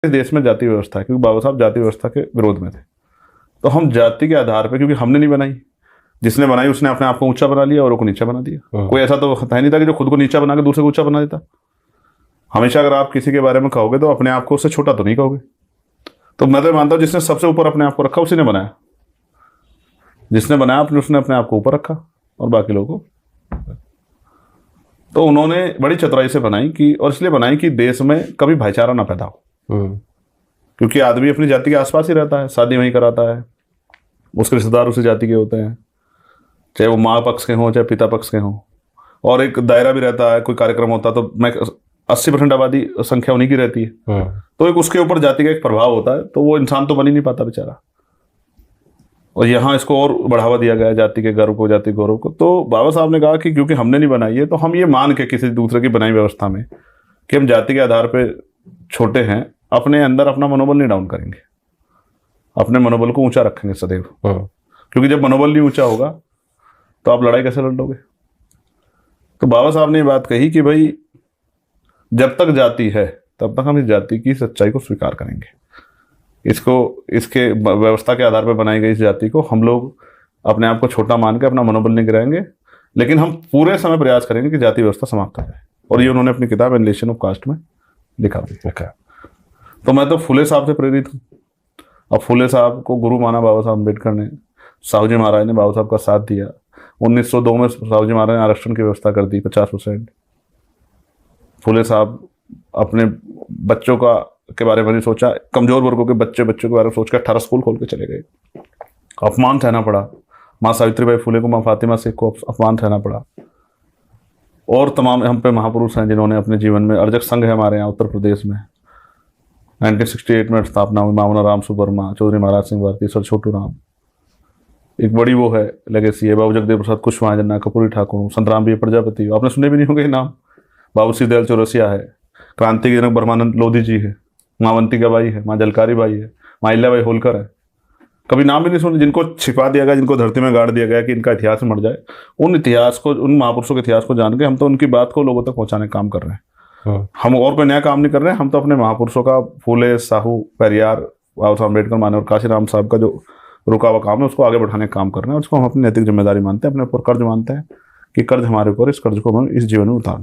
इस देश में जाति व्यवस्था है, क्योंकि बाबा साहब जाति व्यवस्था के विरोध में थे। तो हम जाति के आधार पे, क्योंकि हमने नहीं बनाई, जिसने बनाई उसने अपने आप को ऊंचा बना लिया और को नीचा बना दिया। कोई ऐसा तो है नहीं था कि जो खुद को नीचा बना के दूसरे को ऊंचा बना देता। हमेशा अगर आप किसी के बारे में कहोगे तो अपने आप को उससे छोटा तो नहीं कहोगे। तो मैं तो मानता हूँ जिसने सबसे ऊपर अपने आप को रखा उसी ने बनाया, जिसने बनाया उसने अपने आप को ऊपर रखा और बाकी लोगों को। तो उन्होंने बड़ी चतुराई से बनाई कि, और इसलिए बनाई कि देश में कभी भाईचारा ना पैदा हो, क्योंकि आदमी अपनी जाति के आसपास ही रहता है, शादी वहीं कराता है, उसके रिश्तेदार उसी जाति के होते हैं, चाहे वो माँ पक्ष के हों चाहे पिता पक्ष के हों, और एक दायरा भी रहता है। कोई कार्यक्रम होता है तो मैं 80% आबादी संख्या उन्हीं की रहती है, तो एक उसके ऊपर जाति का एक प्रभाव होता है, तो वो इंसान तो बन ही नहीं पाता बेचारा। और यहाँ इसको और बढ़ावा दिया गया जाति के गर्व को, जाति गौरव को। तो बाबा साहब ने कहा कि क्योंकि हमने नहीं बनाई है तो हम ये मान के किसी दूसरे की बनाई व्यवस्था में कि हम जाति के आधार पे छोटे हैं, अपने अंदर अपना मनोबल नहीं डाउन करेंगे, अपने मनोबल को ऊंचा रखेंगे सदैव। क्योंकि जब मनोबल नहीं ऊंचा होगा तो आप लड़ाई कैसे लड़ लोगे। तो बाबा साहब ने ये बात कही कि भाई जब तक जाति है तब तक हम इस जाति की सच्चाई को स्वीकार करेंगे, इसके व्यवस्था के आधार पर बनाई गई इस जाति को हम लोग अपने आप को छोटा मान के अपना मनोबल नहीं गिराएंगे, लेकिन हम पूरे समय प्रयास करेंगे कि जाति व्यवस्था समाप्त हो जाए। और ये उन्होंने अपनी किताब एनलेशन ऑफ कास्ट में लिखा भी। तो मैं तो फुले साहब से प्रेरित हूँ। अब फुले साहब को गुरु माना बाबा साहब अम्बेडकर ने, साहू जी महाराज ने बाबा साहब का साथ दिया। 1902 में साहू जी महाराज ने आरक्षण की व्यवस्था कर दी 50%। फुले साहब अपने बच्चों के बारे में नहीं सोचा, कमजोर वर्गों के बच्चों के बारे में सोच कर 18 स्कूल खोल के चले गए। अपमान सहना पड़ा, माँ सावित्रीबाई फुले को, माँ फातिमा शेख को अपमान सहना पड़ा। और तमाम हम पे महापुरुष हैं जिन्होंने अपने जीवन में, अर्जक संघ है हमारे यहाँ उत्तर प्रदेश में, 1968 में स्थापना हुई, मामला राम सुवर्मा, चौधरी महाराज सिंह भारती, सर छोटू राम, एक बड़ी वो है लेगेसी है। बाबू जगदेव प्रसाद कुशवाहा जन्ना, कपूरी ठाकुर, संतराम बी प्रजापति, आपने सुने भी नहीं होंगे नाम। बाबू श्री दयाल चौरसिया है, क्रांति के जनक ब्रह्मानंद लोधी जी है, माँ अवंतिका बाई है, माँ जलकारी बाई है, माँ अहिल्याबाई होलकर है। कभी नाम भी नहीं सुने, जिनको छिपा दिया गया, जिनको धरती में गाड़ दिया गया कि इनका इतिहास में मर जाए। उन इतिहास को, उन महापुरुषों के इतिहास को जान के हम तो उनकी बात को लोगों तक पहुंचाने का काम कर रहे हैं। हम और कोई नया काम नहीं कर रहे हैं, हम तो अपने महापुरुषों का, फूले, साहू, पेरियार, बाबा साहब अम्बेडकर माने और काशीराम साहब का जो रुका हुआ काम है उसको आगे बढ़ाने का काम कर रहे हैं। उसको हम अपनी नैतिक जिम्मेदारी मानते हैं, अपने ऊपर कर्ज मानते हैं कि कर्ज हमारे ऊपर, इस कर्ज को हम इस जीवन में उतार